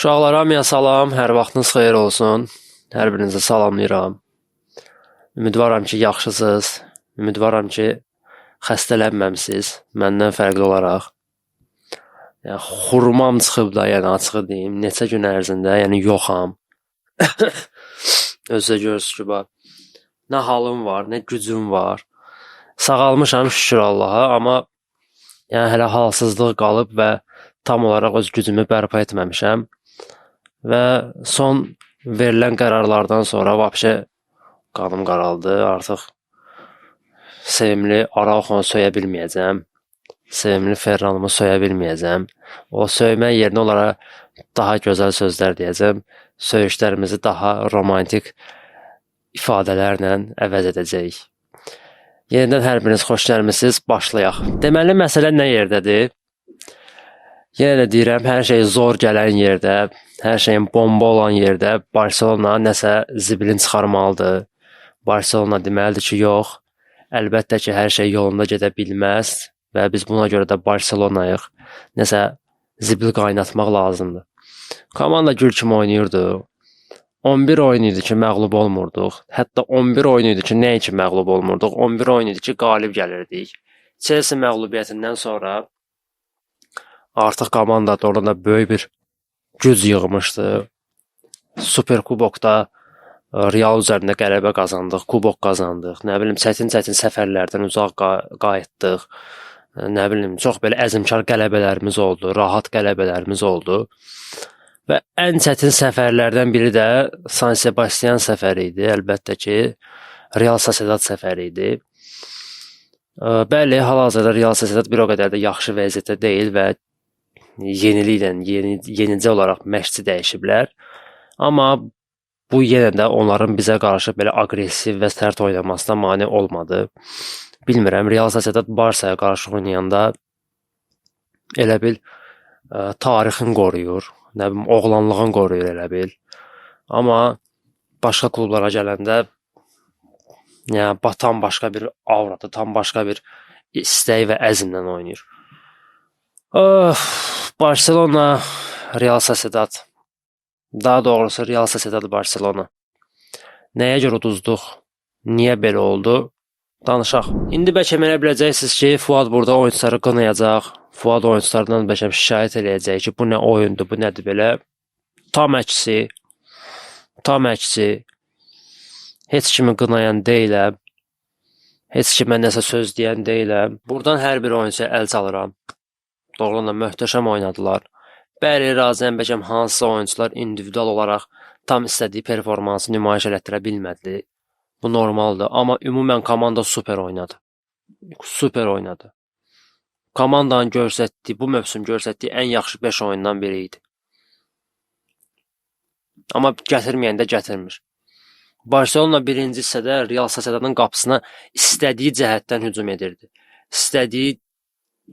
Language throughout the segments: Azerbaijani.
Uşaqlar, hamıya salam, hər vaxtınız xeyir olsun. Hər birinizi salamlayıram. Ümidvaram ki, yaxşısınız. Ümidvaram ki, xəstələnməmisiniz məndən fərqli olaraq. Yəni, xurmam çıxıb da, yəni açığı deyim, neçə gün ərzində, yəni yoxam. Özü görürsünüz ki, bax, nə halım var, nə gücüm var. Sağalmışam şükür Allaha, amma yəni hələ halsızlıq qalıb və tam olaraq öz gücümü bərpa etməmişəm. Və son verilən qərarlardan sonra vəbşə qanım qaraldı. Artıq sevimli Arauxonu söyə bilməyəcəm. Sevimli Ferranımı söyə bilməyəcəm. O söymə yerinə onlara daha gözəl sözlər deyəcəm. Söyüşlərimizi daha romantik ifadələrlə əvəz edəcəyik. Yenidən hər biriniz xoş gəlmisiniz. Başlayaq. Deməli, məsələ nə yerdədir? Yenə də deyirəm, hər şey zor gələn yerdə, hər şeyin bomba olan yerdə Barselona nəsə zibilin çıxarmalıdır. Barselona deməlidir ki, yox, əlbəttə ki, hər şey yolunda gedə bilməz və biz buna görə də Barselonayıq. Nəsə zibil qaynatmaq lazımdır. Komanda gül kimi oynayırdı. 11 oyun idi ki, məğlub olmurduq. Hətta 11 oyun idi ki, nə üçün məğlub olmurduq? 11 oyun idi ki, qalib gəlirdik. Chelsea məğlubiyyətindən sonra artıq komanda orada böyük bir güc yığmışdı. Super kubokda Real üzərində qələbə qazandıq, kubok qazandıq. Nə bilim, çətin-çətin səfərlərdən uzaq qayıtdıq. Nə bilim, çox belə əzmkar qələbələrimiz oldu, rahat qələbələrimiz oldu. Və ən çətin səfərlərdən biri də San Sebastian səfəri idi. Əlbəttə ki, Real Sociedad səfəri idi. Bəli, hal-hazırda Real Sociedad bir o qədər də yaxşı vəziyyətdə deyil və yenicə olaraq məşqçi dəyişiblər. Amma bu yenə də onların bizə qarşı belə aqressiv və sərt oynamasına mane olmadı. Bilmirəm, Real Sociedad Barsaya qarşı oynayanda elə bil tarixin qoruyur, nə bilim, oğlanlığın qoruyur elə bil. Amma başqa klublara gələndə yəni tam başqa bir aurada, tam başqa bir istək və əzmlə oynayır. Barcelona, Real Sociedad. Daha doğrusu Real Sociedad Barcelona. Nəyə görə uduzduq? Niyə belə oldu? Danışaq. İndi bəlkə mənə biləcəksiniz ki, Fuad burada oyunçuları qınayacaq. Fuad oyunçulardan bəlkə şikayət eləyəcək ki, bu nə oyundur, bu nədir belə. Tam əksi. Heç kimi qınayan deyiləm. Heç kimə nəsə söz deyən deyiləm. Buradan hər bir oyuncuya əl çalıram. Doğrudan da möhtəşəm oynadılar. Bəli, razıyam, bəlkə hansısa oyuncular individual olaraq tam istədiyi performansı nümayiş elətdirə bilmədi. Bu normaldır, amma ümumən komanda super oynadı. Super oynadı. Komandanın bu mövsüm göstərdiyi ən yaxşı 5 oyundan biri idi. Amma gətirməyəndə gətirmir. Barcelona birinci hissədə Real Sociedadın qapısına istədiyi cəhətdən hücum edirdi. İstədiyi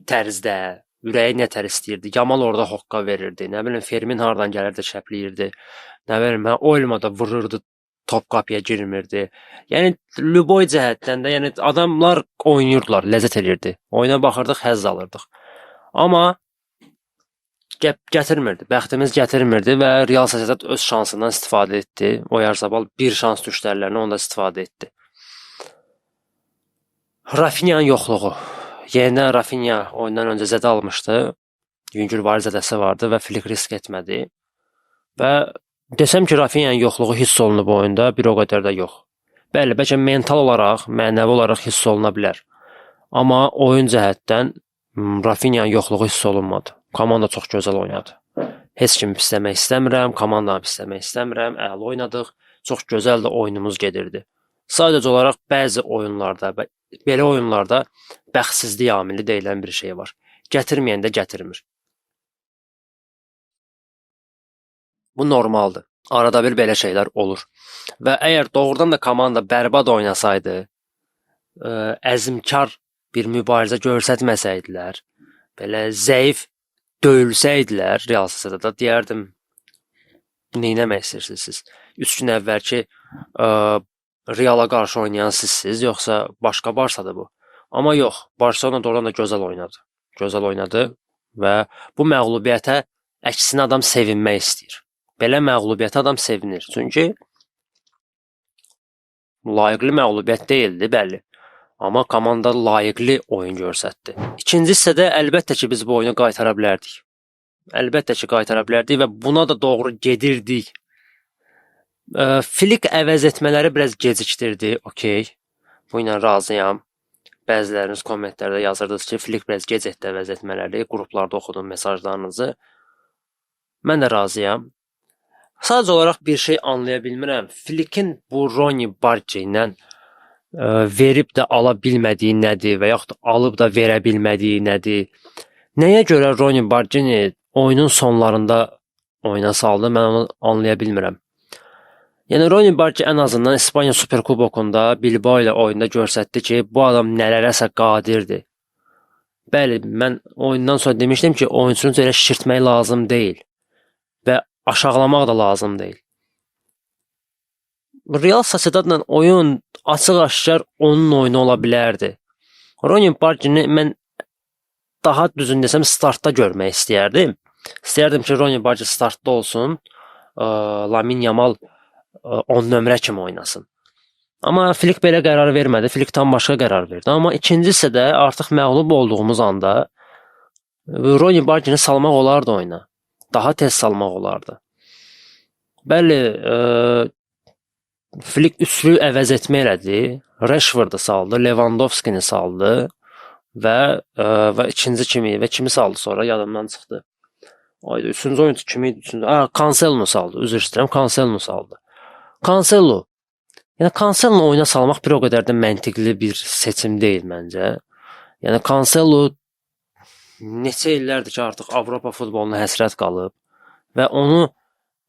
tərzdə, ürəyi nətər istəyirdi. Yamal orada hoqqa verirdi. Nə bilim, Fermin hardan gəlirdi, şəpləyirdi. Nə bilim, Olmada vururdu, top qapıya girmirdi. Yəni, lüboy cəhətdən də, yəni adamlar oynayırdılar, ləzzət edirdi. Oyuna baxırdıq, həzz alırdıq. Amma gətirmirdi, bəxtimiz gətirmirdi və Real Sociedad öz şansından istifadə etdi. Oyarzabal bir şans düşdərlərini onda istifadə etdi. Rafinha'nın yoxluğu. Yenidən Rafinha oyundan öncə zədə almışdı. Yüngül var zədəsi vardı və Flick risk etmədi. Və desəm ki, Rafinha'nın yoxluğu hiss olunub oyunda, bir o qədər də yox. Bəli, bəlkə mental olaraq, mənəvi olaraq hiss oluna bilər. Amma oyun cəhətdən Rafinha'nın yoxluğu hiss olunmadı. Komanda çox gözəl oynadı. Heç kimi pisləmək istəmirəm, komandanı pisləmək istəmirəm. Əla oynadıq, çox gözəl də oyunumuz gedirdi. Sadəcə olaraq bəzi oyunlarda, belə oyunlarda bəxtsizlik amili deyilən bir şey var. Gətirməyəndə gətirmir. Bu normaldır. Arada bir belə şeylər olur. Və əgər doğrudan da komanda bərbad oynasaydı, əzmkar bir mübarizə göstərməsəydilər, belə zəif döyülsəydilər Real Sociedadda, deyərdim, nə etmək istəyirsiniz siz? 3 gün əvvəlki Real'a qarşı oynayan sizsiz, yoxsa başqa Barsadır bu? Amma yox, Barcelona doğrudan da gözəl oynadı. Gözəl oynadı və bu məğlubiyyətə əksinə adam sevinmək istəyir. Belə məğlubiyyətə adam sevinir. Çünki layiqli məğlubiyyət deyildi, bəli. Amma komanda layiqli oyun göstərdi. İkinci hissədə əlbəttə ki, biz bu oyunu qaytara bilərdik. Əlbəttə ki, qaytara bilərdik və buna da doğru gedirdik. Flick əvəz etmələri biraz gecikdirdi, okey. Bu ilə razıyam. Bəziləriniz kommentlərdə yazırdınız ki, Flick biraz gec etdi əvəz etmələri. Qruplarda oxudum mesajlarınızı. Mən də razıyam. Sadəcə olaraq bir şey anlaya bilmirəm. Flick'in bu Ronnie Barkley ilə verib də ala bilmədiyi nədir və yaxud alıb da verə bilmədiyi nədir? Nəyə görə Ronnie Barkley oyunun sonlarında oyuna saldı? Mən onu anlaya bilmirəm. Yəni Ronnie Barkley ən azından İspaniya Superkubokunda Bilbao ilə oyunda göstərdi ki, bu adam nələrəsə qadirdir. Bəli, mən oyundan sonra demişdim ki, oyunçunu elə şişirtmək lazım deyil və aşağılamaq da lazım deyil. Real Sociedadla oyun açıq-aşkar onun oyunu ola bilərdi. Ronnie Barkley mən daha düzün desəm startda görmək istəyərdim. İstəyərdim ki, Ronnie Barkley startda olsun, Lamine Yamal 10 nömrə kimi oynasın. Amma Flick belə qərar vermədi. Flick tam başqa qərar verdi. Amma ikinci hissədə artıq məğlub olduğumuz anda Ronnie Barkley-ni salmaq olardı oyuna. Daha tez salmaq olardı. Bəli, Flick üçlü əvəz etmə elədi. Rashford'u saldı, Lewandowski-ni saldı və ikinci kimi saldı sonra yadımdan çıxdı. Ayda üçüncü oyuncu kimi idi? Cancelo saldı. Üzr istəyirəm, Cancelo saldı. Cancelo. Yəni Cancelo oyuna salmaq bir o qədər də məntiqli bir seçim deyil məncə. Yəni Cancelo neçə illərdir ki, artıq Avropa futboluna həsrət qalıb və onu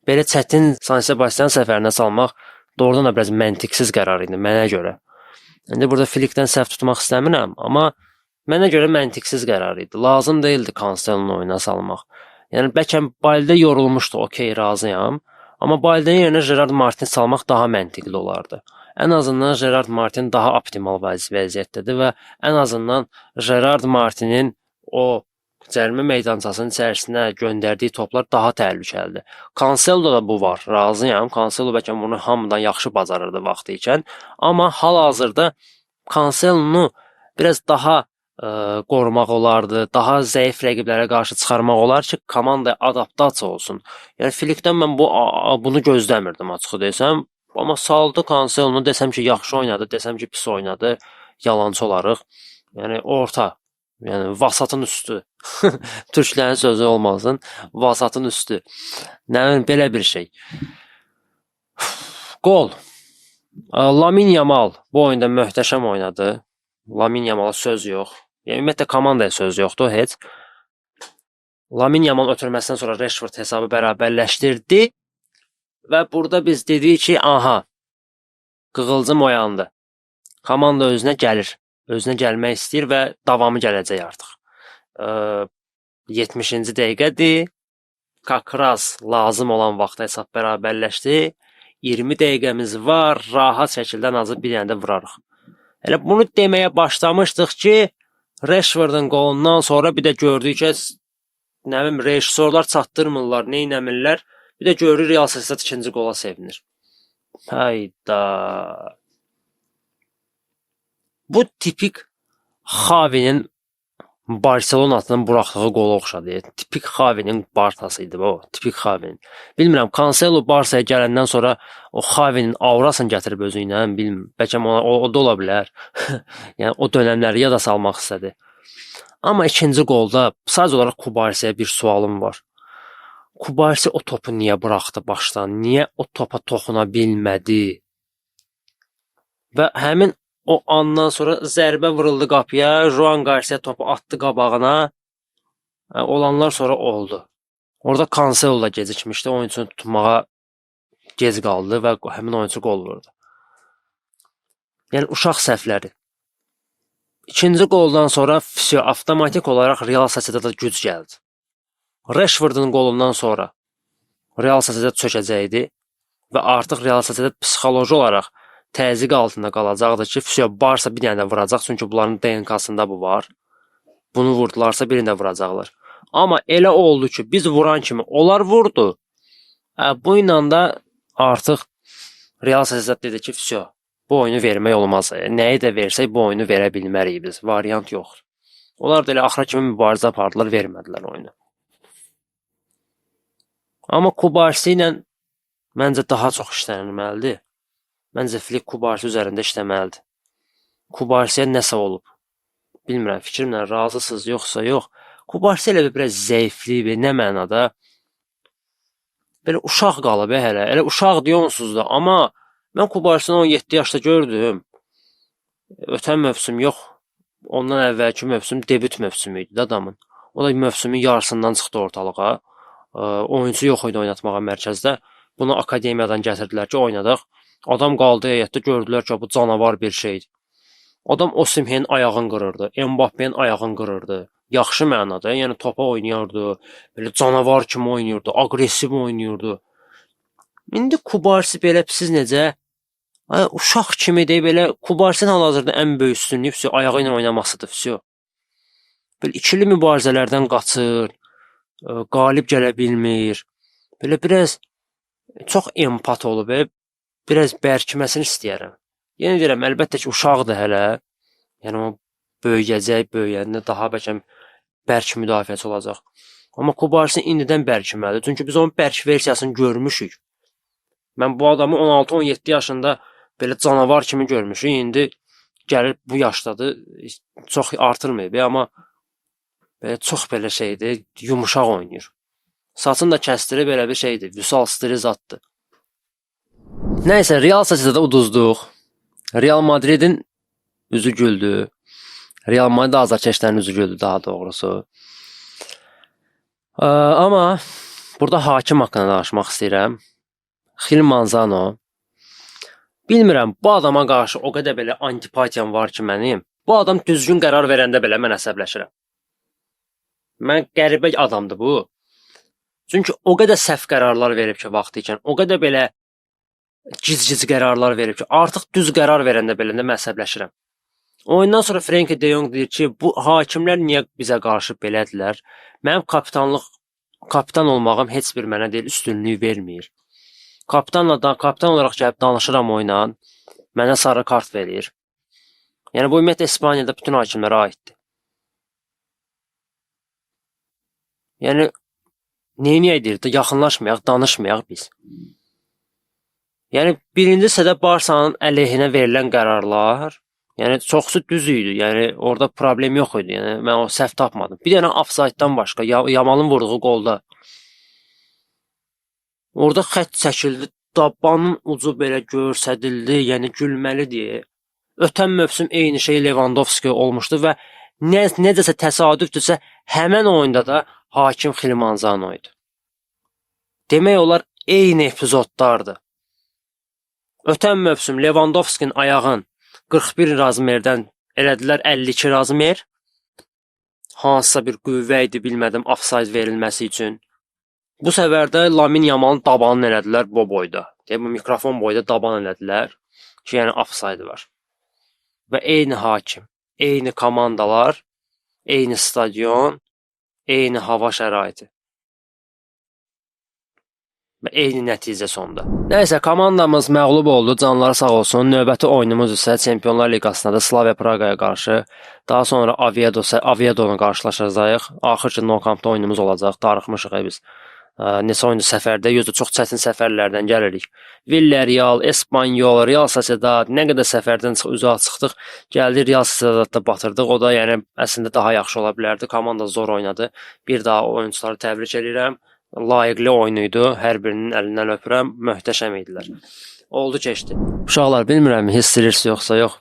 belə çətin San Sebastian səfərinə salmaq doğrudan da biraz məntiqsiz qərar idi mənə görə. İndi burada Flickdən səhv tutmaq istəmirəm, amma mənə görə məntiqsiz qərar idi. Lazım deyildi Cancelonu oyuna salmaq. Yəni bəlkə Balde yorulmuşdu, okey, razıyam. Amma Balde'nin yerinə Gerard Martin salmaq daha məntiqli olardı. Ən azından Gerard Martin daha optimal vəziyyətdədir və ən azından Gerard Martinin o cərimə meydançasının içərisinə göndərdiyi toplar daha təhlükəlidir. Cancelo'da da bu var, razıyam. Cancelo bəlkə bunu hamıdan yaxşı bacarırdı vaxtı ikən. Amma hal-hazırda Cancelonu biraz daha qorumaq olardı, daha zəif rəqiblərə qarşı çıxarmaq olar ki, komandaya adaptasiya olsun. Yəni Flickdən mən bunu gözləmirdim açıq desəm, amma saldı Cancelonu, desəm ki, yaxşı oynadı, desəm ki, pis oynadı, yalançı olarıq. Yəni orta, yəni vasatın üstü. Türklərin sözü olmasın, vasatın üstü. Nə bilim, belə bir şey. Gol. Lamine Yamal bu oyunda möhtəşəm oynadı. Lamine Yamala söz yox. Yəni ümumiyyətlə komandaya söz yoxdur heç. Lamine Yamal ötürməsindən sonra Rashford hesabı bərabərləşdirdi və burada biz dedik ki, aha, qığılcım oyandı. Komanda özünə gəlir. Özünə gəlmək istəyir və davamı gələcək artıq. 70-ci dəqiqədir. Kakraz lazım olan vaxtda hesab bərabərləşdi. 20 dəqiqəmiz var. Rahat şəkildə azı bir dənə də vurarıq. Elə bunu deməyə başlamışdıq ki, Rashford'un qolundan sonra bir də gördük ki, nə bilim, rejissorlar çatdırmırlar, neynəmirlər. Bir də görür Real Sociedad ikinci qola sevinir. Hayda. Bu tipik Xavinin Barcelona'nın buraxdığı qola oxşadı. Tipik Xavinin Bartası idi bu, tipik Xavinin. Bilmirəm, Cancelo Barsaya gələndən sonra o Xavinin aurasını gətirib özü ilə, bilmirəm, bəlkə o da ola bilər. Yəni o dönəmləri yada salmaq istədi. Amma ikinci qolda sadəcə olaraq Kubarsaya bir sualım var. Kubarsi o topu niyə buraxdı başdan? Niyə o topa toxuna bilmədi? Və həmin o andan sonra zərbə vuruldu qapıya, Juan Garcia topu atdı qabağına. Olanlar sonra oldu. Orada Cancelo da gecikmişdi, oyunçunu tutmağa gec qaldı və həmin oyunçu qol vurdu. Yəni uşaq səhvləri. İkinci qoldan sonra avtomatik olaraq Real Sociedad'a güc gəldi. Rashford'un qolundan sonra Real Sociedad çökəcəkdi və artıq Real Sociedad psixoloji olaraq təzyiq altında qalacaqdı ki, Barsa bir dənə də vuracaq, çünki bunların DNK-sında bu var. Bunu vurdularsa birini də vuracaqlar. Amma elə oldu ki, biz vuran kimi onlar vurdu. Bu ilə də artıq Real Sociedad dedi ki, "Vsyo, bu oyunu vermək olmaz. Nəyi də versək bu oyunu verə bilmərik biz. Variant yoxdur." Onlar da elə axıra kimi mübarizə apardılar, vermədilər oyunu. Amma Kubarsi ilə məncə daha çox işlənilməlidir. Məncə Flick Kubarsi üzərində işləməlidir. Kubarsiyə nəsə olub. Bilmirəm, fikrimlə razısınız yoxsa yox. Kubarsi elə biraz zəiflik, nə mənada? Belə uşaq qalıb hələ. Elə uşaq deyirsiniz da, amma mən Kubarsini 17 yaşda gördüm. Ötən mövsüm yox. Ondan əvvəlki mövsüm debüt mövsümü idi adamın. O da mövsümün yarısından çıxdı ortalığa. Oyunçu yox idi oynatmağa mərkəzdə. Bunu akademiyadan gətirdilər ki, oynadaq. Adam qaldı heyətdə, gördülər ki, bu canavar bir şeydir. Adam Osimhen'in ayağını qırırdı, Mbappe'nin ayağını qırırdı. Yaxşı mənada, yəni topa oynayırdı, belə canavar kimi oynayırdı, aqressiv oynayırdı. İndi Kubarsi belə siz necə? Uşaq kimi deyib belə Kubarsinin hal-hazırda ən böyük üstünlüyü ayağı ilə oynamasıdır. Belə ikili mübarizələrdən qaçır, qalib gələ bilmir. Belə biraz çox empat olub, biraz bərkiməsini istəyərəm. Yenə deyirəm, əlbəttə ki, uşaqdır hələ. Yəni o böyüyəcək, böyüyəndə daha bəlkə bərk müdafiəçi olacaq. Amma Kubarsi indidən bərkiməlidir. Çünki biz onun bərk versiyasını görmüşük. Mən bu adamı 16-17 yaşında belə canavar kimi görmüşük. İndi gəlir bu yaşdadır. Çox artırmayıb, amma belə çox belə şeydir, yumuşaq oynayır. Saçını da kəstirib belə bir şeydir. Vüsal stilizatdır. Nəysə, Real Sociedad'da uduzduq. Real Madridin üzü güldü. Real Madrid azarkeşlərin üzü güldü daha doğrusu. Amma burada hakim haqqında danışmaq istəyirəm. Gil Manzano. Bilmirəm, bu adama qarşı o qədər belə antipatiyam var ki mənim. Bu adam düzgün qərar verəndə belə mən əsəbləşirəm. Mən qəribə adamdır bu. Çünki o qədər səhv qərarlar verib ki vaxtı ikən, o qədər belə giz-giz qərarlar verib ki, artıq düz qərar verəndə belə mən əsəbləşirəm. Oyundan sonra Frenkie de Jong deyir ki, bu hakimlər niyə bizə qarşı belədirlər? Mənim kapitan olmağım heç bir mənə deyil, üstünlüyü vermir. Kapitan olaraq gəlib danışıram oyla, mənə sarı kart verir. Yəni bu ümumiyyətlə İspaniyada bütün hakimlərə aiddir. Yəni neyə edirdi? Yaxınlaşmayaq, danışmayaq biz. Yəni birinci hissədə Barsanın əleyhinə verilən qərarlar, yəni çoxsu düz idi. Yəni orada problem yox idi. Yəni mən o səhv tapmadım. Bir dənə ofsaytdan başqa Yamalın vurduğu qolda orada xətt çəkildi, dabanın ucu belə göstərildi, yəni gülməlidir. Ötən mövsüm eyni şey Lewandowski olmuşdu və necəsə təsadüfdürsə həmin oyunda da hakim Gil Manzano idi. Demək olar eyni epizodlardır. Ötən mövsüm Lewandowski'nin ayağın 41 razmerdən elədilər 52 razmer. Hansısa bir qüvvə idi, bilmədim, offside verilməsi üçün. Bu səfər də Lamine Yamalın dabanını elədilər bu boyda. Bu mikrofon boyda daban elədilər ki, yəni offside var. Və eyni hakim, eyni komandalar, eyni stadion, eyni hava şəraiti. Və eyni nəticə sonda. Nəysə, komandamız məğlub oldu, canları sağ olsun. Növbəti oyunumuz isə Çempionlar Liqasındadır, Slavia Praqaya qarşı. Daha sonra Oviedo-nu qarşılaşacağıq. Axır ki, Nou Camp'da oyunumuz olacaq. Darıxmışıq biz. Neçə oyuncu səfərdə, yüzdə çox çətin səfərlərdən gəlirik. Villarreal, Espanyol, Real Sociedad, nə qədər səfərdən uzaq çıxdıq, gəldik Real Sociedadda batırdıq. O da yəni əslində daha yaxşı ola bilərdi. Komanda zor oynadı. Bir daha oyuncuları təbrik edirəm. Layiqli oyun idi. Hər birinin əlindən öpürəm. Möhtəşəm idilər. Oldu keçdi. Uşaqlar, bilmirəm hiss edirsiniz yoxsa yox.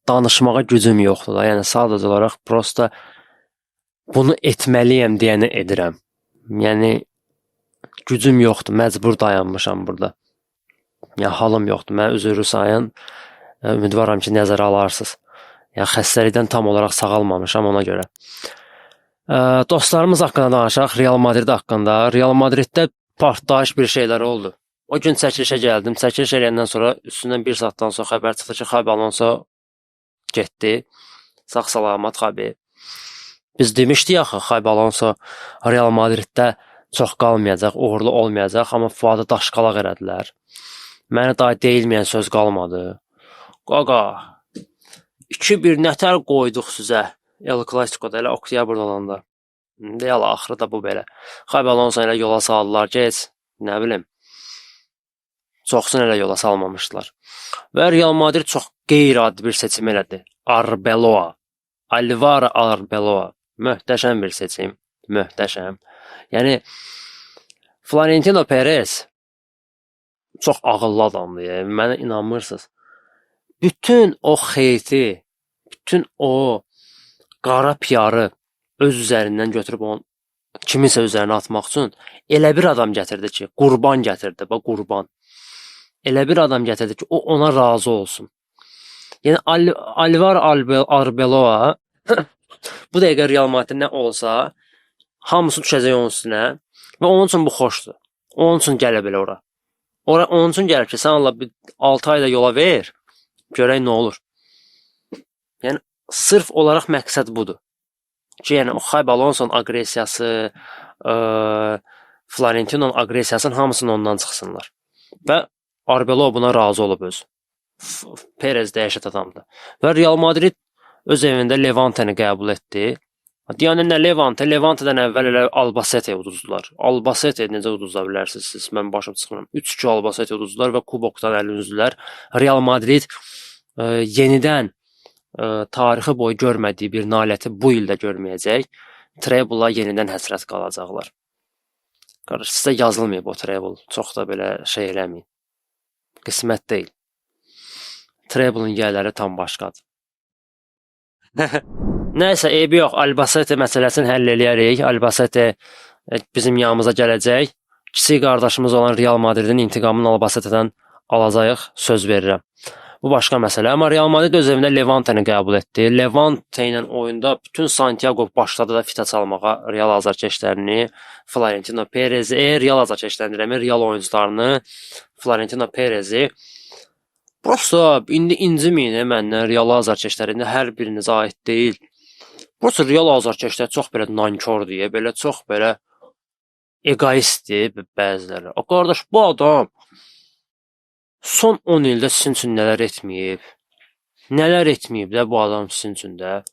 Danışmağa gücüm yoxdur da. Yəni sadəcə olaraq prosta bunu etməliyəm deyəni edirəm. Yəni gücüm yoxdur, məcbur dayanmışam burada. Yəni halım yoxdur. Mən üzrlü sayın. Ümidvaram ki, nəzərə alarsınız. Yəni xəstəlikdən tam olaraq sağalmamışam ona görə. Dostlarımız haqqında danışaq, Real Madrid haqqında. Real Madriddə partlayış bir şeylər oldu. O gün çəkilişə gəldim. Çəkiliş eləyəndən sonra üstündən bir saatdan sonra xəbər çıxdı ki, Xabi Alonso getdi. Sağ salamat Xabi. Biz demişdik axı Xabi Alonso Real Madriddə çox qalmayacaq, uğurlu olmayacaq, amma Fuadı daşqalaq elədilər. Mənə daha deyilməyən söz qalmadı. Qaqa, 2-1 nətər qoyduq sizə El Clasico'da, elə oktyabrda olanda. Deyələ, axırı da bu belə. Xabi Alonso ilə yola saldılar, geç, nə bilim. Çoxsunu elə yola salmamışdılar. Və Real Madrid çox qeyri-adi bir seçim elədi. Arbeloa. Alvaro Arbeloa. Möhtəşəm bir seçim. Möhtəşəm. Yəni, Florentino Perez çox ağıllı adamdır. Yəni, mənə inanmırsınız. Bütün o xeyti, bütün o qara piyarı öz üzərindən götürüb onu kiminsə üzərinə atmaq üçün elə bir adam gətirdi ki, qurban gətirdi, bax qurban. Elə bir adam gətirdi ki, o ona razı olsun. Yəni Alvaro Arbeloa bu dəqiqə Real Madrid nə olsa, hamısı düşəcək onun üstünə və onun üçün bu xoşdur. Onun üçün gələ belə ora. Ora onun üçün gəlir ki, sən Allah 6 ayda yola ver, görək nə olur. Yəni sırf olaraq məqsəd budur. Ki, yəni o Xabi Alonso'nun aqressiyası, Florentino'nun aqressiyasının hamısını ondan çıxsınlar. Və Arbeloa buna razı olub öz. Perez dəhşət adamdır. Və Real Madrid öz evində Levante-ni qəbul etdi. Yəni nə Levante? Levante'dən əvvəl elə Albacete uduzdular. Albacete necə uduzda bilərsiniz siz? Mən başım çıxmıram. 3-2 Albacete uduzdular və kubokdan əlini üzdülər. Real Madrid yenidən tarixi boyu görmədiyi bir naləti bu ildə görməyəcək. Treble-a yenidən həsrət qalacaqlar. Qardaş, sizə yazılmayıb o treble. Çox da belə şey eləməyin. Qismət deyil. Treble-ın yerləri tam başqadır. Nəysə, eybi yox. Albacete məsələsini həll eləyərik. Albacete bizim yanımıza gələcək. Kiçik qardaşımız olan Real Madridin intiqamını Albacete'dən alacağıq. Söz verirəm. Bu başqa məsələ. Amma Real Madrid öz evində Levante-ni qəbul etdi. Levante ilə oyunda bütün Santiago başladı da fitə çalmağa Real azarkeşlərini, Florentino Perez'i, Real azarkeşlərini, Real oyuncularını, Florentino Perez'i. Prosta indi inciməyin məndən Real azarkeşlərində hər birinizə aid deyil. Prosta Real azarkeşlər çox belə nankor deyə, belə çox belə egoistdir bəziləri. O qardaş, bu adam son 10 ildə sizin üçün nələr etməyib? Nələr etməyib də bu adam sizin üçün də?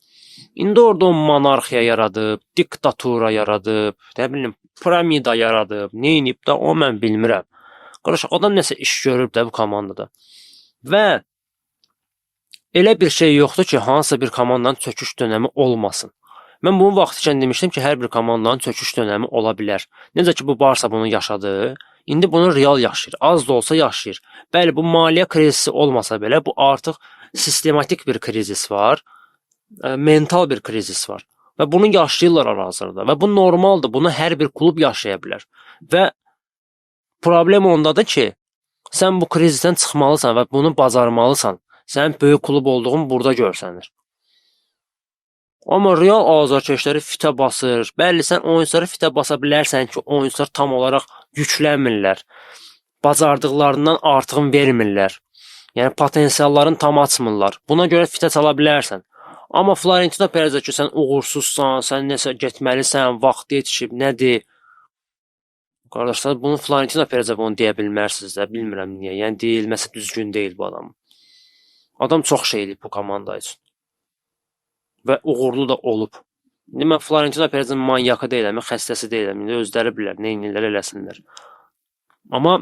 İndi orada o monarxiya yaradıb, diktatura yaradıb, nə bilim, piramida yaradıb, nə edib də o mən bilmirəm. Qardaş, adam nəsə iş görüb də bu komandada. Və elə bir şey yoxdur ki, hansısa bir komandanın çöküş dönəmi olmasın. Mən bunu vaxtikən demişdim ki, hər bir komandanın çöküş dönəmi ola bilər. Necə ki, bu Barsa bunu yaşadı, indi bunu Real yaşayır. Az da olsa yaşayır. Bəli, bu maliyyə krizisi olmasa belə, bu artıq sistematik bir krizis var, mental bir krizis var. Və bunu yaşayırlar arazlarda. Və bu normaldır, bunu hər bir klub yaşaya bilər. Və problem ondadır ki, sən bu krizisdən çıxmalısan və bunu bacarmalısan. Sənin böyük klub olduğun burada görsənir. Amma Real azarkeşləri fitə basır. Bəli, sən oyunçuları fitə basa bilərsən ki, oyunçular tam olaraq yüklənmirlər. Bacardıqlarından artığını vermirlər. Yəni, potensiallarını tam açmırlar. Buna görə fitə çala bilərsən. Amma Florentino Perez'ə ki, sən uğursuzsan, sən nəsə getməlisən, vaxt yetişib, nədir? Qardaşlar, bunu Florentino Perez'ə bunu deyə bilmərsiniz də, bilmirəm niyə. Yəni, deyilməsi düzgün deyil bu adam. Adam çox şey eləyib bu komanda üçün. Və uğurlu da olub. İndi mən Florentino Perez'in manyakı deyiləm, xəstəsi deyiləm. İndi özləri bilər, nə eynirlər, eləsinlər. Amma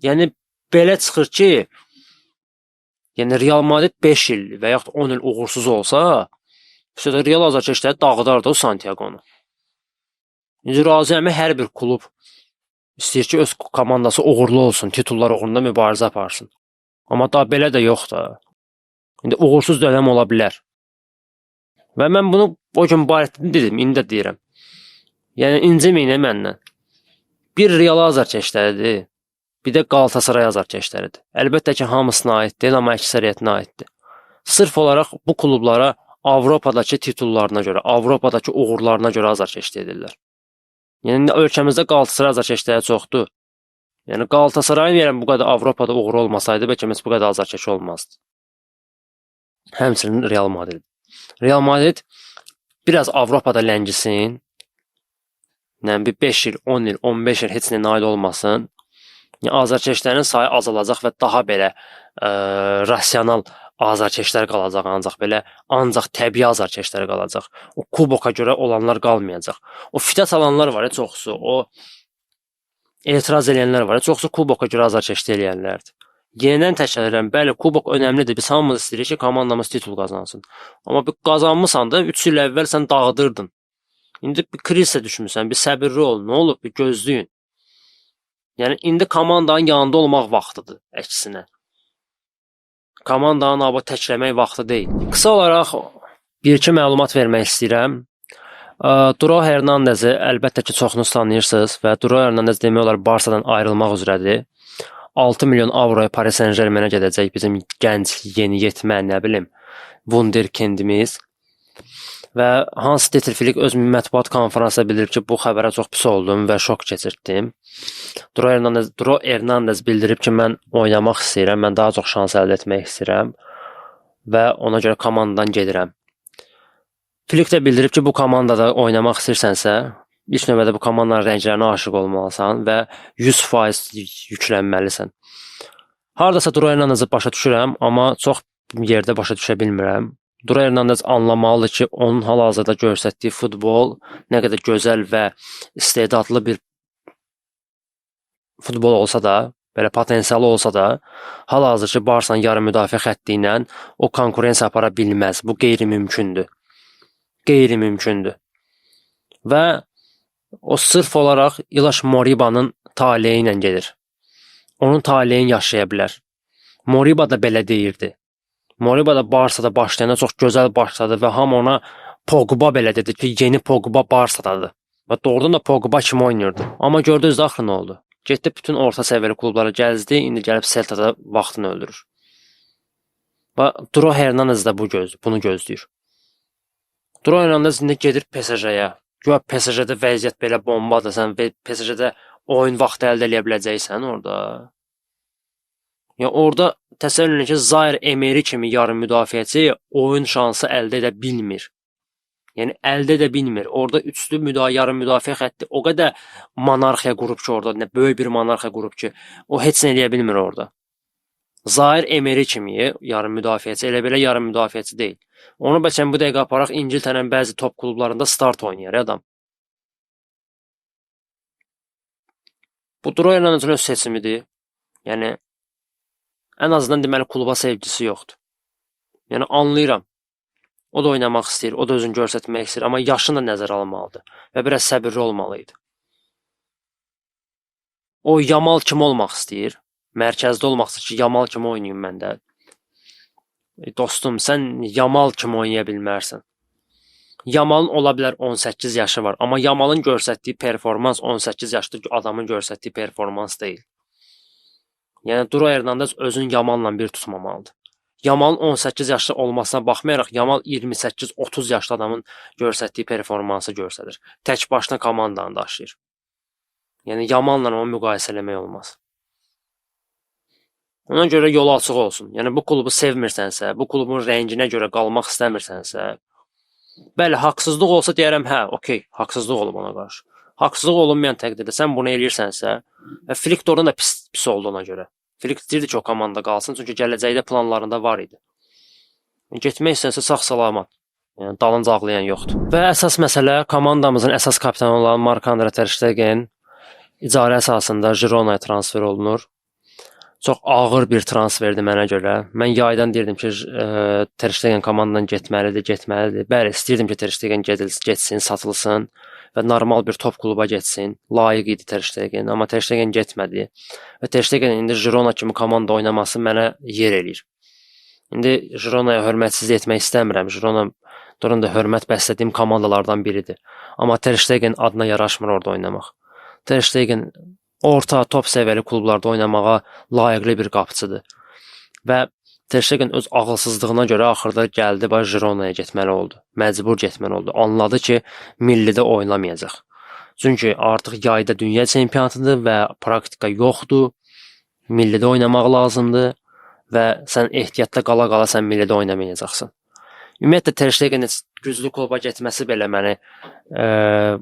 yəni belə çıxır ki, yəni Real Madrid 5 il və yaxud 10 il uğursuz olsa, Real azarkeşləri dağıdardı o Santiago-nu. İndi razıyam, hər bir klub istəyir ki, öz komandası uğurlu olsun, titullar uğrunda mübarizə aparsın. Amma daha belə də yox da. İndi uğursuz dönəm ola bilər. Və mən bunu o gün barətdə dedim, indi də deyirəm. Yəni, inciməyin məndən. Bir Real azarkeşləridir, bir də Galatasaray azarkeşləridir. Əlbəttə ki, hamısına aid deyil, amma əksəriyyətinə aiddir. Sırf olaraq bu klublara Avropadakı titullarına görə, Avropadakı uğurlarına görə azarkeşlik edirlər. Yəni, ölkəmizdə Galatasaray azarkeşləri çoxdur. Yəni, Galatasarayın bu qədər Avropada uğuru olmasaydı, bəlkə bu qədər azarkeş olmazdı. Həmçinin Real Madrid. Real Madrid biraz Avropada ləngisin, yəni bir 5 il, 10 il, 15 il heç nə nail olmasın. Yəni azarkeşlərin sayı azalacaq və daha belə rasional azarkeşlər qalacaq ancaq təbii azarkeşlər qalacaq. O kuboka görə olanlar qalmayacaq. O fitət alanlar var, çoxusu, o etiraz edənlər var, çoxusu kuboka görə azarkeşlik edənlərdir. Yenidən təkrar edirəm, bəli, kubok önəmlidir. Biz hamımız istəyirik ki, komandamız titul qazansın. Amma bir qazanmısan da 3 il əvvəl sən dağıdırdın. İndi bir krizə düşmüsən, bir səbirli ol, nə olub, bir gözləyin. Yəni indi komandanın yanında olmaq vaxtıdır, əksinə. Komandanın aba təkləmək vaxtı deyil. Qısa olaraq bir-iki məlumat vermək istəyirəm. Duro Hernandezi əlbəttə ki, çoxunuz tanıyırsınız və Duro Hernandez demək olar Barsadan ayrılmaq üzrədir. 6 milyon avroya Paris Saint-Germainə gedəcək bizim gənc, yeniyetmə, nə bilim, wunderkindimiz. Və Hans Dieter Flick öz mətbuat konferansında bildirib ki, bu xəbərə çox pis oldum və şok keçirtdim. Duro Hernandez bildirib ki, mən oynamaq istəyirəm, mən daha çox şans əldə etmək istəyirəm və ona görə komandadan gedirəm. Flick də bildirib ki, bu komandada oynamaq istəyirsənsə, İlk növbədə bu komandanın rənglərinə aşiq olmalısan və 100% yüklənməlisən. Hardasa Duro Hernandezi başa düşürəm, amma çox yerdə başa düşə bilmirəm. Duro Hernandez anlamalıdır ki, onun hal-hazırda göstərdiyi futbol nə qədər gözəl və istedadlı bir futbol olsa da, belə potensialı olsa da, hal-hazırki Barsanın yarım müdafiə xətti ilə o konkurensiya apara bilməz. Bu qeyri-mümkündür. Qeyri-mümkündür. Və o sırf olaraq İlaş Moriba'nın taleyi ilə gedir. Onun taleyini yaşaya bilər. Moriba da belə deyirdi. Moriba da Barsada başlayanda çox gözəl başladı və hamı ona Pogba belə dedi ki, yeni Pogba Barsadadır. Və doğrudan da Pogba kimi oynayırdı. Amma gördünüz də axı nə oldu? Getdi bütün orta səviyyəli klublara gəzdi, indi gəlib Celta-da vaxtını öldürür. Və Duro Hernandez də bunu gözləyir. Duro Hernandez indi gedir PSG-yə. Güya PSG-də vəziyyət belə bombadır, sən PSG-də oyun vaxtı əldə edə biləcəksən orada. Yəni orada təsəvvür edin ki, Zaire Emery kimi yarım müdafiəçi oyun şansı əldə edə bilmir. Yəni əldə edə bilmir. Orada üçlü yarım müdafiə xətti o qədər monarxiya qurub ki, orada böyük bir monarxiya qurub ki, o heç nə eləyə bilmir orada. Zaire Emery kimi yarım müdafiəçi elə belə yarım müdafiəçi deyil. Onu bəlkə bu dəqiqə aparaq İngiltərənin bəzi top klublarında start oynayır adam. Bu Duro Hernandezin öz seçimidir. Yəni ən azından deməli kluba sevgisi yoxdur. Yəni anlayıram. O da oynamaq istəyir, o da özünü göstərmək istəyir, amma yaşını da nəzərə almalıdır və biraz səbirli olmalıydı. O Yamal kimi olmaq istəyir, mərkəzdə olmaq istəyir ki, Yamal kimi oynayım mən də. Dostum, sən Yamal kimi oynaya bilmərsən. Yamalın ola bilər 18 yaşı var, amma Yamalın göstərdiyi performans 18 yaşlı adamın göstərdiyi performans deyil. Yəni Duro Hernandez özünü Yamalla bir tutmamalıdır. Yamalın 18 yaşlı olmasına baxmayaraq Yamal 28-30 yaşlı adamın göstərdiyi performansı göstərir. Tək başına komandanı daşıyır. Yəni Yamalla onu müqayisə eləmək olmaz. Ona görə yolu açıq olsun. Yəni bu klubu sevmirsənsə, bu klubun rənginə görə qalmaq istəmirsənsə, bəli, haqsızlıq olsa deyərəm, hə, okey, haqsızlıq olub ona qarşı. Haqsızlıq olunmayan təqdirdə sən bunu eləyirsənsə, Flick doğrudan da pis oldu ona görə. Flick istəyirdi ki, o komanda qalsın, çünki gələcəkdə planlarında var idi. Getmək istəyirsə sağ-salamat. Yəni dalınca ağlayan yoxdur. Və əsas məsələ komandamızın əsas kapitanı olan Marc-Andre ter Stegen icarə əsasında Girona'ya transfer olunur. Çox ağır bir transferdir mənə görə. Mən yaydan deyirdim ki, ter Stegen komandadan getməlidir. Bəli, istəyirdim ki, ter Stegen getsin, satılsın və normal bir top kluba getsin. Layiq idi ter Stegen, amma ter Stegen getmədi. Və ter Stegen indi Girona kimi komanda oynaması mənə yer eləyir. İndi Girona'ya hörmətsizlik etmək istəmirəm. Girona doğrudan da hörmət bəslədiyim komandalardan biridir. Amma ter Stegen adına yaraşmır orada oynamaq. Ter Stegen orta, top səviyyəli klublarda oynamağa layiqli bir qapıçıdır. Və ter Stegen öz ağılsızlığına görə axırda gəldi, Girona'ya getməli oldu. Məcbur getməli oldu. Anladı ki, millidə oynamayacaq. Çünki artıq yayda dünya çempionatıdır və praktika yoxdur. Millidə oynamaq lazımdır və sən ehtiyatda qala-qala sən millidə oynamayacaqsan. Ümumiyyətlə ter Stegen güclü kluba getməsi belə məni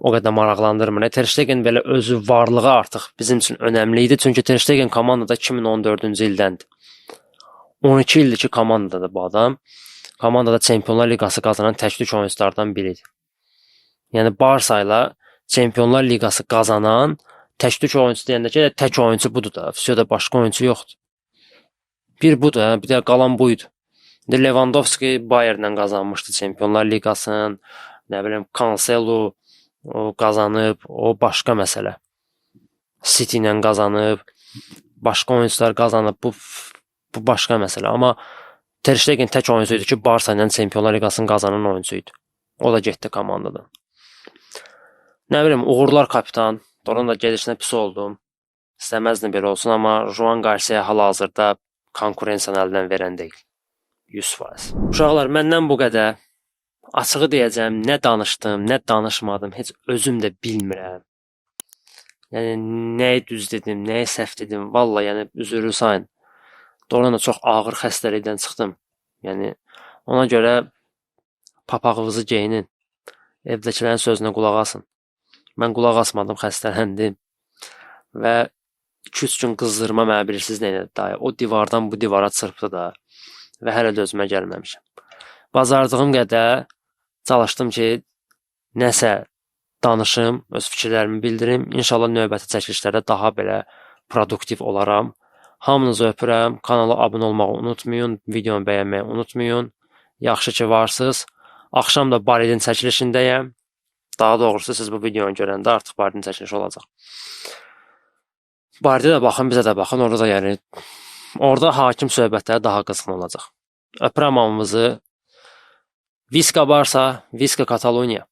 o qədər maraqlandırmır. Ter Stegen belə özü varlığı artıq bizim üçün önəmli idi. Çünki Ter Stegen komandada 2014-cü ildəndir. 12 ildir ki, komandadadır bu adam. Komandada Çempionlar Liqası qazanan tək tük oyunculardan biridir. Yəni Barsa ilə Çempionlar Liqası qazanan tək tük oyuncu deyəndə ki, tək oyuncu budur da, Vsyoda başqa oyuncu yoxdur. Bir budur, bir də qalan buydu. Lewandowski Bayernlə qazanmışdı Çempionlar Liqasını, nə bilim Cancelo o qazanıb, o başqa məsələ. City ilə qazanıb, başqa oyuncular qazanıb, bu başqa məsələ. Amma Ter Stegen tək oyuncu idi ki, Barsa ilə Çempionlar Liqasını qazanan oyuncu idi. O da getdi komandadan. Nə bilim, uğurlar kapitan. Doğrudan da gedişinə pis oldum. İstəməzdim belə olsun, amma Juan Garcia hal-hazırda konkurensiyanı əldən verən deyil. 100%. Uşaqlar, məndən bu qədər. Açığı deyəcəm, nə danışdım, nə danışmadım, heç özüm də bilmirəm. Yəni, nəyi düz dedim, nəyi səhv dedim, valla, yəni, üzürü sayın. Doğrudan da çox ağır xəstəlikdən çıxdım. Yəni, ona görə papağınızı geyinin, evdəkilərin sözünə qulaq asın. Mən qulaq asmadım, xəstələndim və 2-3 gün qızdırma mənə bilirsiniz nə elədi dayı. O divardan bu divara çırpdı da və hələ də özümə gəlməmişəm. Bacardığım qədər çalışdım ki, nəsə danışım, öz fikirlərimi bildirim. İnşallah növbəti çəkilişlərdə daha belə produktiv olaram. Hamınızı öpürəm. Kanala abunə olmağı unutmayın. Videonu bəyənməyi unutmayın. Yaxşı ki varsınız. Axşam da Baridin çəkilişindəyəm. Daha doğrusu siz bu videonu görəndə artıq Baridin çəkilişi olacaq. Baridə də baxın, bizə də baxın. Orada yəni orada hakim söhbətləri daha qızğın olacaq. Öpürəm hamınızı. Viska Barsa, Viska Kataloniya.